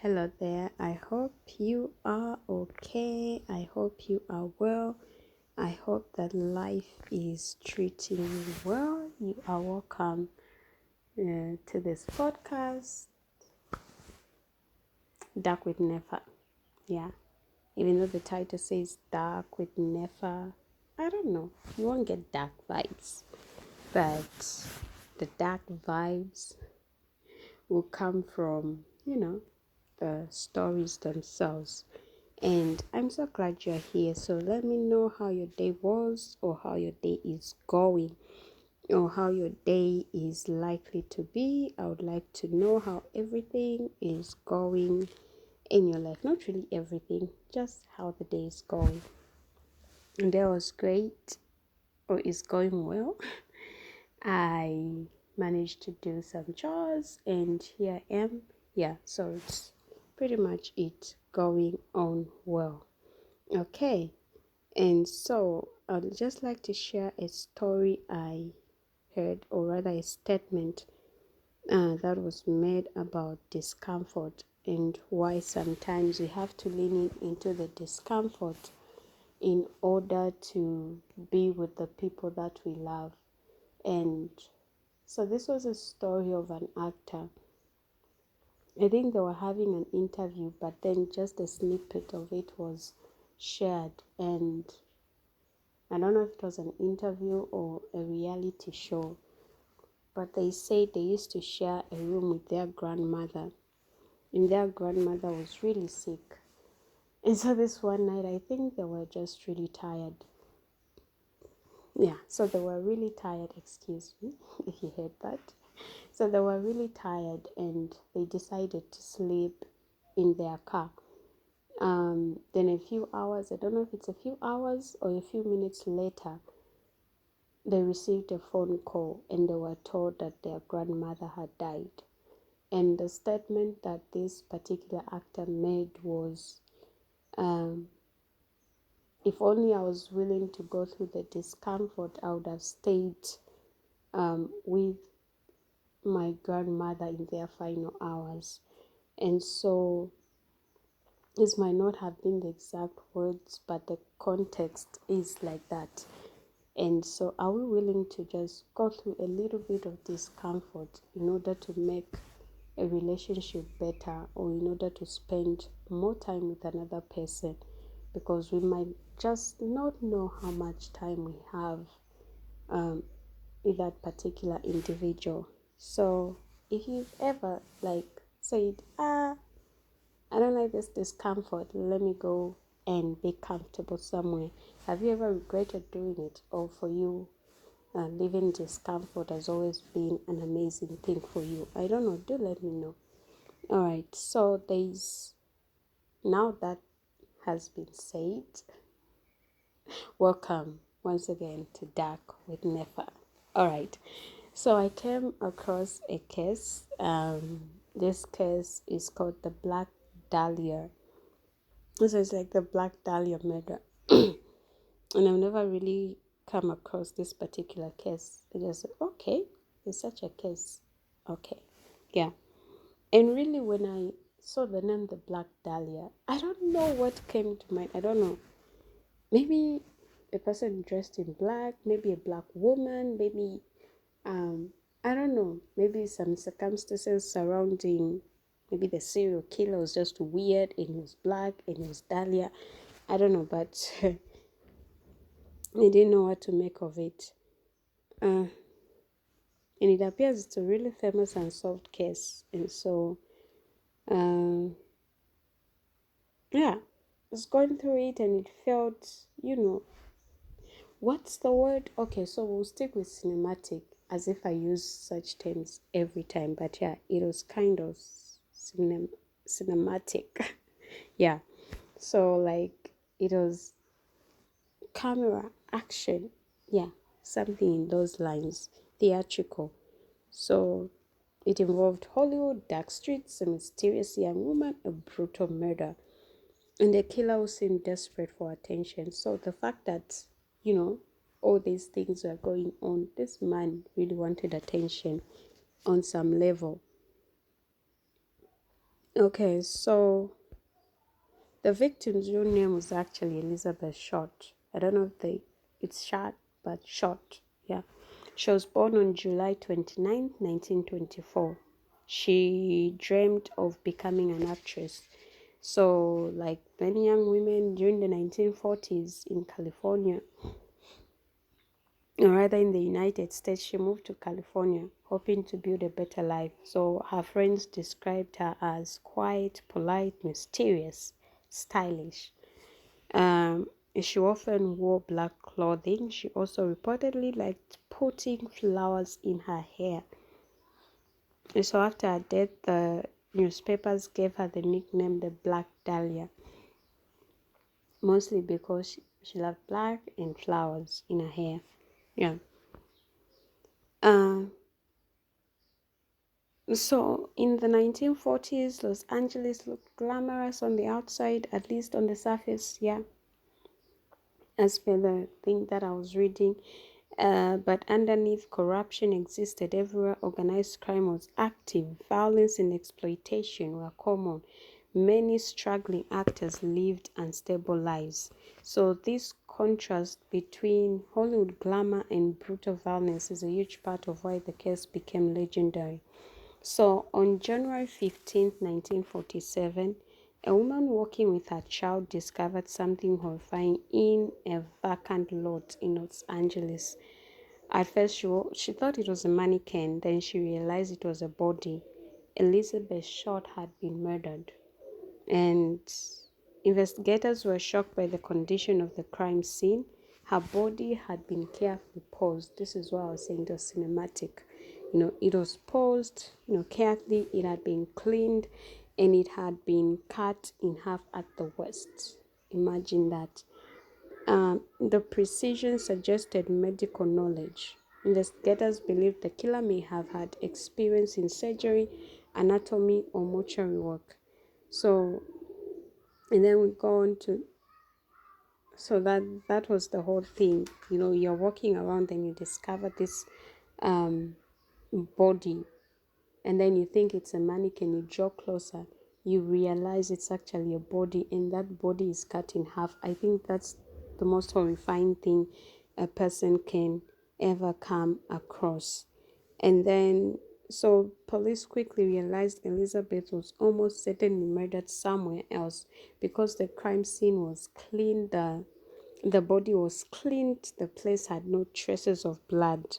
Hello there. I hope you are okay. I hope you are well. I hope that life is treating you well. You are welcome to this podcast, Dark with Nefa. Yeah, even though the title says Dark with Nefa, I don't know. You won't get dark vibes, but the dark vibes will come from, the stories themselves. And I'm so glad you're here. So let me know how your day was, or how your day is going, or how your day is likely to be. I would like to know how everything is going in your life. Not really everything, just how the day is going. And that was great, or is going well. I managed to do some chores, and here I am. Yeah, so it's pretty much it going on well. Okay, and so I'd just like to share a story I heard, or rather a statement that was made about discomfort, and why sometimes we have to lean into the discomfort in order to be with the people that we love. And so this was a story of an actor. I think they were having an interview, but then just a snippet of it was shared, and I don't know if it was an interview or a reality show, but they say they used to share a room with their grandmother, and their grandmother was really sick. And so this one night, I think they were just really tired. Yeah, so they were really tired, excuse me, if you heard that. So they were really tired, and they decided to sleep in their car. Then a few hours, I don't know if it's a few hours or a few minutes later, they received a phone call, and they were told that their grandmother had died. And the statement that this particular actor made was, if only I was willing to go through the discomfort, I would have stayed with my grandmother in their final hours. And so this might not have been the exact words, but the context is like that. And so are we willing to just go through a little bit of discomfort in order to make a relationship better, or in order to spend more time with another person? Because we might just not know how much time we have with that particular individual. So if you've ever said, I don't like this discomfort, let me go and be comfortable somewhere. Have you ever regretted doing it? Or for you, living discomfort has always been an amazing thing for you? I don't know. Do let me know. All right. So now that has been said, welcome once again to Dark with Nefa. All right. So I came across a case. This case is called the Black Dahlia. So it's like the Black Dahlia Murder. And I've never really come across this particular case. I just said, okay, there's such a case. Okay. Yeah. And really, when I saw the name the Black Dahlia, I don't know what came to mind. I don't know. Maybe a person dressed in black, maybe a black woman, maybe I don't know, maybe some circumstances surrounding, maybe the serial killer was just weird and he was black and he was Dahlia. I don't know, but I didn't know what to make of it. And it appears it's a really famous unsolved case. And so, yeah, I was going through it, and it felt, what's the word? Okay, so we'll stick with cinematic, as if I use such terms every time. But yeah, it was kind of cinematic. Yeah, so like it was camera action. Yeah, something in those lines, theatrical. So it involved Hollywood, dark streets, a mysterious young woman, a brutal murder, and the killer who seemed desperate for attention. So the fact that, all these things were going on, this man really wanted attention on some level. Okay, so the victim's real name was actually Elizabeth Short. I don't know if it's short, but Short. Yeah. She was born on July 29th, 1924. She dreamed of becoming an actress. So, like many young women during the 1940s in California, or rather in the United States, she moved to California hoping to build a better life. So her friends described her as quiet, polite, mysterious, stylish. Um, she often wore black clothing. She also reportedly liked putting flowers in her hair. And so after her death, the newspapers gave her the nickname the Black Dahlia, mostly because she loved black and flowers in her hair. Yeah. Uh, So, in the 1940s, Los Angeles looked glamorous on the outside, at least on the surface, yeah, as per the thing that I was reading. But underneath, corruption existed everywhere, organized crime was active, violence and exploitation were common. Many struggling actors lived unstable lives. So, this contrast between Hollywood glamour and brutal violence is a huge part of why the case became legendary. So, on January 15th, 1947, a woman walking with her child discovered something horrifying in a vacant lot in Los Angeles. At first, she thought it was a mannequin, then she realized it was a body. Elizabeth Short had been murdered, and investigators were shocked by the condition of the crime scene. Her body had been carefully posed. This is why I was saying it was cinematic. It was posed, carefully. It had been cleaned, and it had been cut in half at the waist. Imagine that. The precision suggested medical knowledge. Investigators believed the killer may have had experience in surgery, anatomy, or mortuary work. So, and then we go on to, so that was the whole thing. You're walking around and you discover this um body, and then you think it's a mannequin. You draw closer, you realize it's actually a body, and that body is cut in half. I think that's the most horrifying thing a person can ever come across. And then, so police quickly realized Elizabeth was almost certainly murdered somewhere else because the crime scene was clean, the body was cleaned, the place had no traces of blood.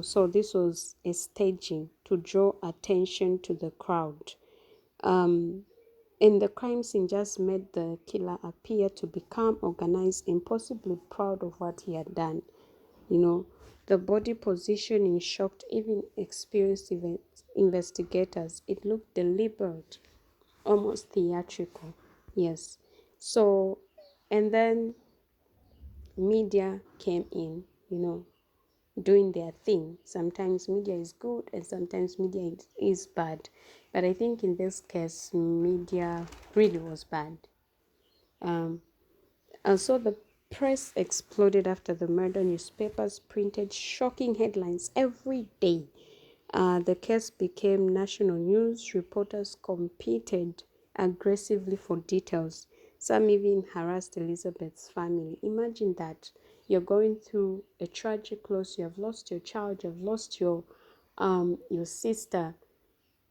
So this was a staging to draw attention to the crowd. Um, and the crime scene just made the killer appear to become organized and possibly proud of what he had done. You know, the body positioning shocked even experienced investigators. It looked deliberate, almost theatrical. Yes. So, and then media came in, doing their thing. Sometimes media is good and sometimes media is bad. But I think in this case, media really was bad. And so the press exploded after the murder. Newspapers printed shocking headlines every day. The case became national news. Reporters competed aggressively for details. Some even harassed Elizabeth's family. Imagine that you're going through a tragic loss. You have lost your child. You have lost your sister,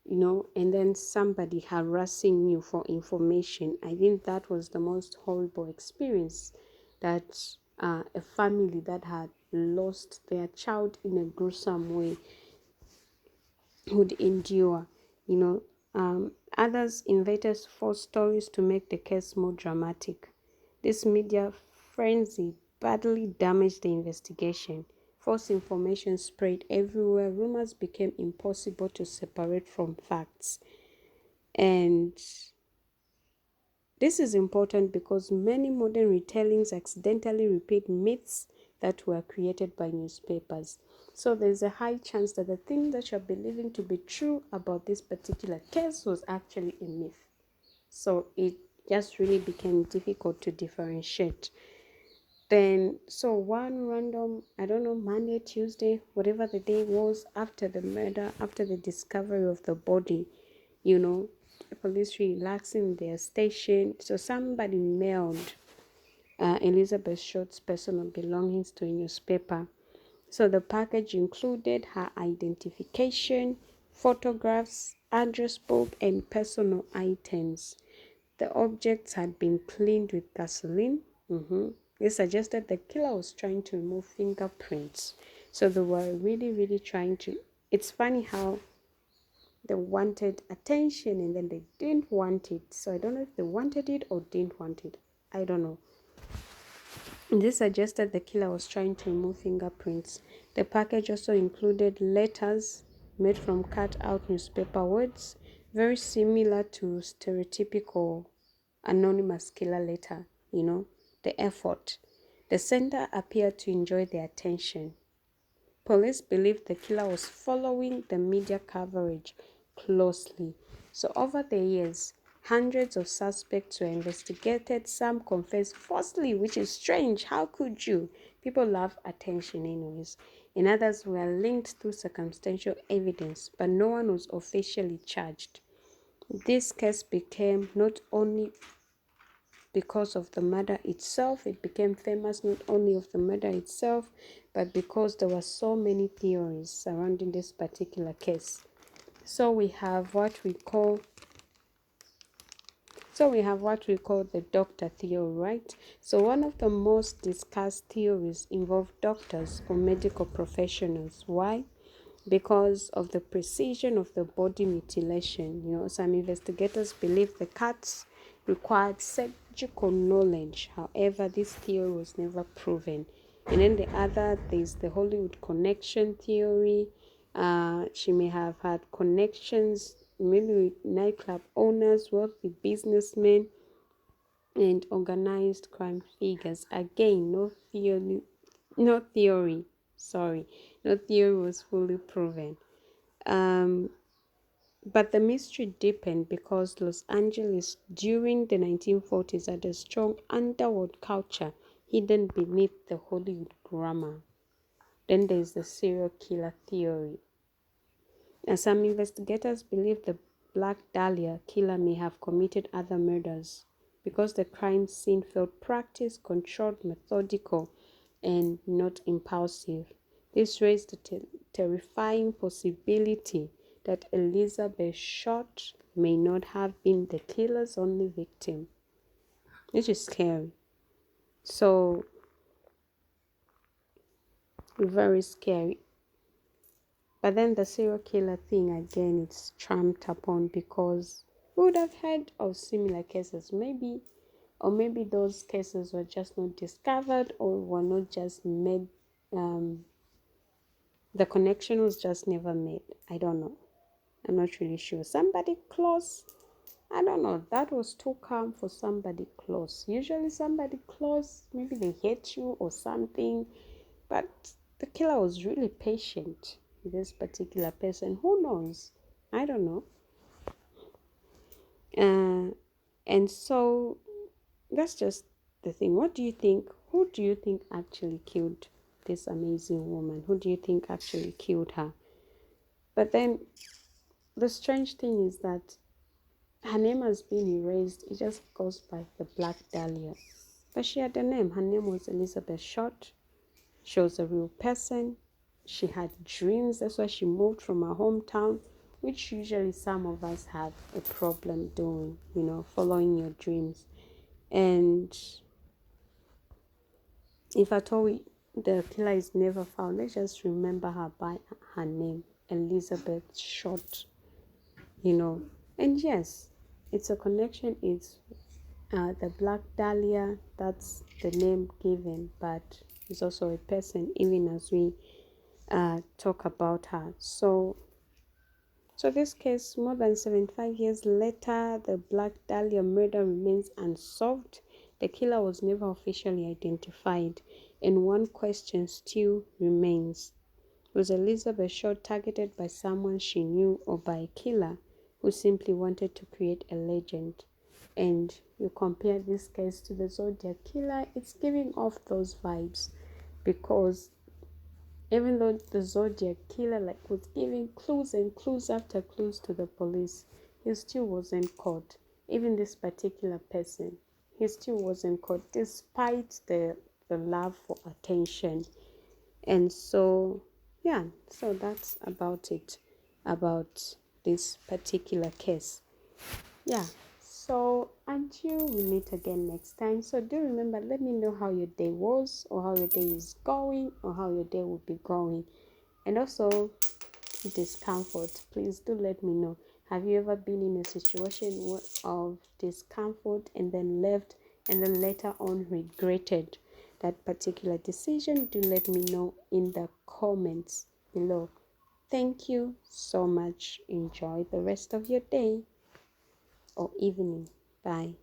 and then somebody harassing you for information. I think that was the most horrible experience that a family that had lost their child in a gruesome way would endure. Others invented false stories to make the case more dramatic. This media frenzy badly damaged the investigation. False information spread everywhere. Rumors became impossible to separate from facts. And this is important because many modern retellings accidentally repeat myths that were created by newspapers. So there's a high chance that the thing that you're believing to be true about this particular case was actually a myth. So it just really became difficult to differentiate. Then, so one random, I don't know, Monday, Tuesday, whatever the day was after the murder, after the discovery of the body, you know, the police relaxing their station. So somebody mailed Elizabeth Short's personal belongings to a newspaper. So the package included her identification, photographs, address book, and personal items. The objects had been cleaned with gasoline. It suggested the killer was trying to remove fingerprints. So they were really, really trying to. It's funny how they wanted attention and then they didn't want it. So I don't know if they wanted it or didn't want it. I don't know. This suggested the killer was trying to remove fingerprints. The package also included letters made from cut-out newspaper words, very similar to stereotypical anonymous killer letter, the effort. The sender appeared to enjoy the attention. Police believed the killer was following the media coverage closely. So over the years, hundreds of suspects were investigated. Some confessed falsely, which is strange. How could you? People love attention anyways. And others were linked through circumstantial evidence, but no one was officially charged. This case became not only because of the murder itself. It became famous not only of the murder itself, but because there were so many theories surrounding this particular case. So we have what we call the doctor theory, right? So one of the most discussed theories involved doctors or medical professionals. Why? Because of the precision of the body mutilation. Some investigators believe the cuts required surgical knowledge. However, this theory was never proven. And then there's the Hollywood connection theory. She may have had connections maybe with nightclub owners, wealthy businessmen, and organized crime figures. Again, no theory was fully proven. But the mystery deepened because Los Angeles during the 1940s had a strong underworld culture hidden beneath the Hollywood glamour. Then there's the serial killer theory. And some investigators believe the Black Dahlia killer may have committed other murders because the crime scene felt practiced, controlled, methodical, and not impulsive. This raised the terrifying possibility that Elizabeth Short may not have been the killer's only victim, which is scary. So, very scary. But then the serial killer thing again, it's trumped upon because we would have heard of similar cases, maybe those cases were just not discovered or were not just made. The connection was just never made. I don't know. I'm not really sure. Somebody close. I don't know. That was too calm for somebody close. Usually somebody close, maybe they hate you or something. But the killer was really patient with this particular person. Who knows? I don't know. And so that's just the thing. What do you think? Who do you think actually killed this amazing woman? Who do you think actually killed her? But then the strange thing is that her name has been erased. It just goes by the Black Dahlia. But she had a name. Her name was Elizabeth Short. She was a real person. She had dreams. That's why she moved from her hometown, which usually some of us have a problem doing, following your dreams. And if at all the killer is never found, let's just remember her by her name, Elizabeth Short, And yes, it's a connection. It's the Black Dahlia, that's the name given, but it's also a person, even as we talk about her. So this case, more than 75 years later, the Black Dahlia murder remains unsolved. The killer was never officially identified, and one question still remains. Was Elizabeth Short targeted by someone she knew or by a killer who simply wanted to create a legend? And you compare this case to the Zodiac killer, it's giving off those vibes, because even though the Zodiac killer was giving clues and clues after clues to the police, he still wasn't caught. Even this particular person, he still wasn't caught despite the love for attention. And so, yeah, so that's about it, about this particular case. Yeah, so until we meet again next time, so do remember, let me know how your day was, or how your day is going, or how your day will be going. And also, discomfort, please do let me know. Have you ever been in a situation of discomfort and then left, and then later on regretted that particular decision? Do let me know in the comments below. Thank you so much. Enjoy the rest of your day or evening. Bye.